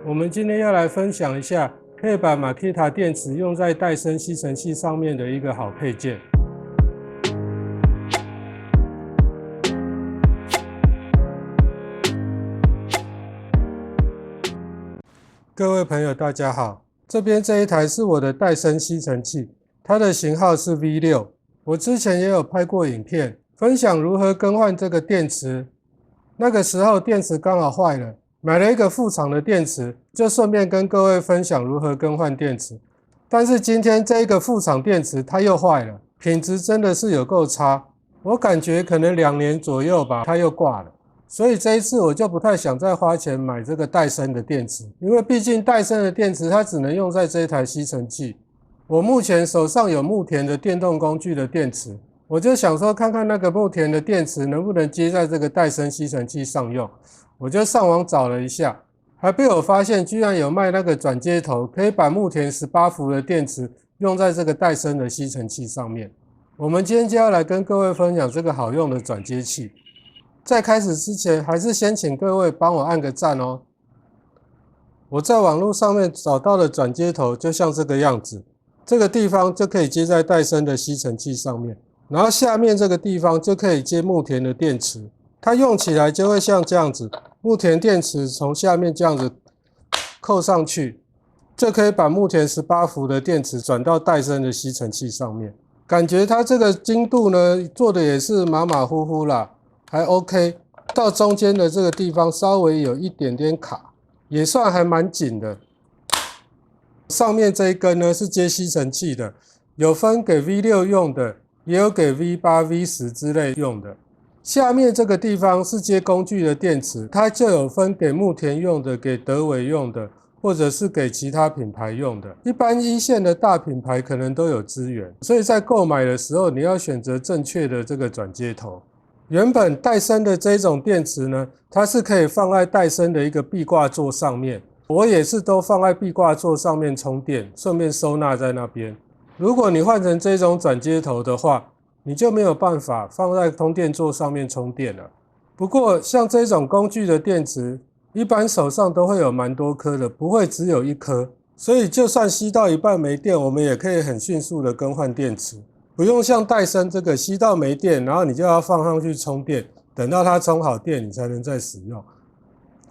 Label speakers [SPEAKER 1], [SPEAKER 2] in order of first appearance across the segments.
[SPEAKER 1] 我们今天要来分享一下可以把 Makita 电池用在戴森吸尘器上面的一个好配件。各位朋友大家好，这边这一台是我的戴森吸尘器，它的型号是 V6。我之前也有拍过影片，分享如何更换这个电池。那个时候电池刚好坏了，买了一个副厂的电池，就顺便跟各位分享如何更换电池。但是今天这一个副厂电池它又坏了，品质真的是有够差，我感觉可能2年左右吧，它又挂了。所以这一次我就不太想再花钱买这个戴森的电池，因为毕竟戴森的电池它只能用在这一台吸尘器。我目前手上有木田的电动工具的电池，我就想说看看那个木田的电池能不能接在这个戴森吸尘器上用。我就上网找了一下，还被我发现居然有卖那个转接头，可以把木田18伏的电池用在这个戴森的吸尘器上面。我们今天就要来跟各位分享这个好用的转接器。在开始之前，还是先请各位帮我按个赞哦。我在网络上面找到的转接头就像这个样子，这个地方就可以接在戴森的吸尘器上面，然后下面这个地方就可以接木田的电池，它用起来就会像这样子，木田电池从下面这样子扣上去，就可以把木田18伏的电池转到戴森的吸尘器上面。感觉它这个精度呢做的也是马马虎虎啦，还 OK， 到中间的这个地方稍微有一点点卡，也算还蛮紧的。上面这一根呢是接吸尘器的，有分给 V6 用的，也有给 V8、V10 之类用的。下面这个地方是接工具的电池，它就有分给木田用的，给德伟用的，或者是给其他品牌用的。一般一线的大品牌可能都有支援，所以在购买的时候你要选择正确的这个转接头。原本戴森的这种电池呢，它是可以放在戴森的一个壁挂座上面，我也是都放在壁挂座上面充电，顺便收纳在那边。如果你换成这种转接头的话，你就没有办法放在充电座上面充电了。不过像这种工具的电池，一般手上都会有蛮多颗的，不会只有一颗，所以就算吸到一半没电，我们也可以很迅速的更换电池，不用像戴森这个吸到没电，然后你就要放上去充电，等到它充好电你才能再使用。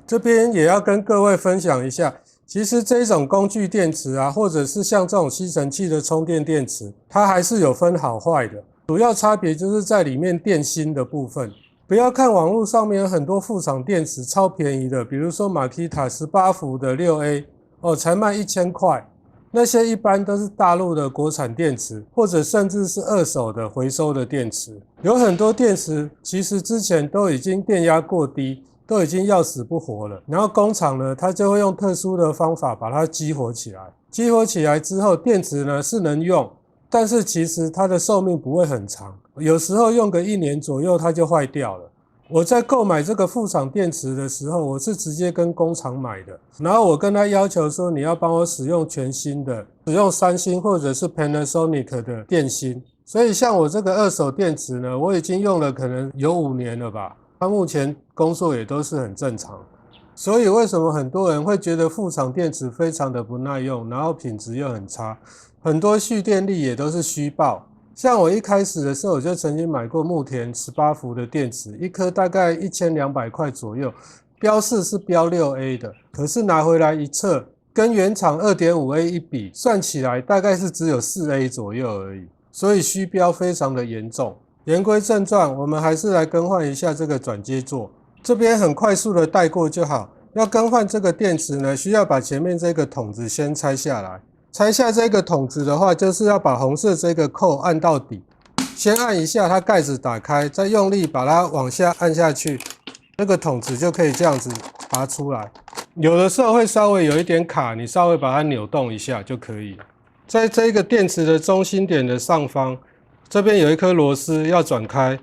[SPEAKER 1] 这边也要跟各位分享一下，其实这种工具电池啊，或者是像这种吸尘器的充电电池，它还是有分好坏的。主要差别就是在里面电芯的部分。不要看网络上面有很多副厂电池超便宜的，比如说 Makita 18伏的 6A 才卖1000块，那些一般都是大陆的国产电池，或者甚至是二手的回收的电池。有很多电池其实之前都已经电压过低，都已经要死不活了，然后工厂呢它就会用特殊的方法把它激活起来。激活起来之后，电池呢是能用，但是其实它的寿命不会很长，有时候用个1年左右它就坏掉了。我在购买这个副厂电池的时候，我是直接跟工厂买的，然后我跟他要求说你要帮我使用全新的，使用三星或者是 Panasonic 的电芯。所以像我这个二手电池呢，我已经用了可能有5年了吧，它目前工作也都是很正常。所以为什么很多人会觉得副厂电池非常的不耐用，然后品质又很差，很多蓄电力也都是虚报。像我一开始的时候，我就曾经买过木田18伏的电池，一颗大概1200块左右，标示是标 6A 的，可是拿回来一测，跟原厂 2.5A 一比，算起来大概是只有 4A 左右而已，所以虚标非常的严重。言归正传，我们还是来更换一下这个转接座，这边很快速的带过就好。要更换这个电池呢，需要把前面这个筒子先拆下来。拆下这个筒子的话，就是要把红色这个扣按到底，先按一下它盖子打开，再用力把它往下按下去，这个筒子就可以这样子拔出来。有的时候会稍微有一点卡，你稍微把它扭动一下就可以了。在这个电池的中心点的上方，这边有一颗螺丝要转开，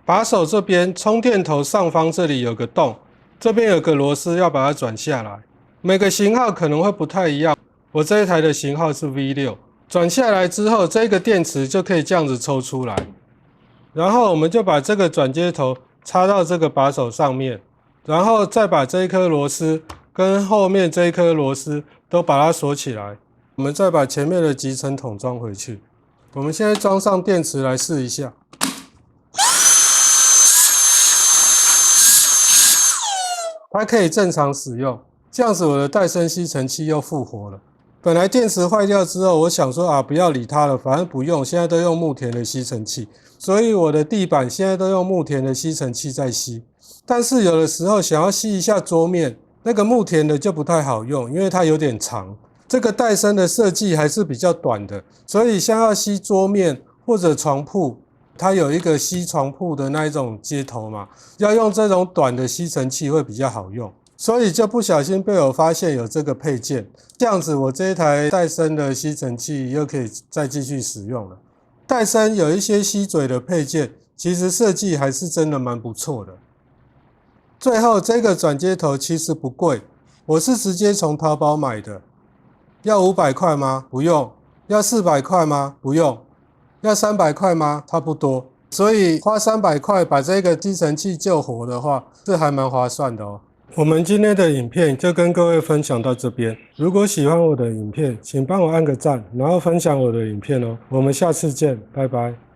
[SPEAKER 1] 把手这边充电头上方这里有个洞，这边有个螺丝要把它转下来。每个型号可能会不太一样，我这一台的型号是 V6， 转下来之后，这个电池就可以这样子抽出来，然后我们就把这个转接头插到这个把手上面，然后再把这一颗螺丝跟后面这一颗螺丝都把它锁起来。我们再把前面的集成筒装回去。我们现在装上电池来试一下。它可以正常使用，这样子我的戴森吸尘器又复活了。本来电池坏掉之后，我想说不要理它了，反正不用，现在都用木田的吸尘器，所以我的地板现在都用木田的吸尘器在吸。但是有的时候想要吸一下桌面，那个木田的就不太好用，因为它有点长。这个戴森的设计还是比较短的，所以像要吸桌面或者床铺，它有一个吸床铺的那一种接头嘛，要用这种短的吸尘器会比较好用，所以就不小心被我发现有这个配件，这样子我这一台戴森的吸尘器又可以再继续使用了。戴森有一些吸嘴的配件，其实设计还是真的蛮不错的。最后这个转接头其实不贵，我是直接从淘宝买的。要500块吗？不用。要400块吗？不用。要300块吗？差不多。所以花300块把这个吸尘器救活的话，是还蛮划算的哦。我们今天的影片就跟各位分享到这边。如果喜欢我的影片，请帮我按个赞，然后分享我的影片哦。我们下次见，拜拜。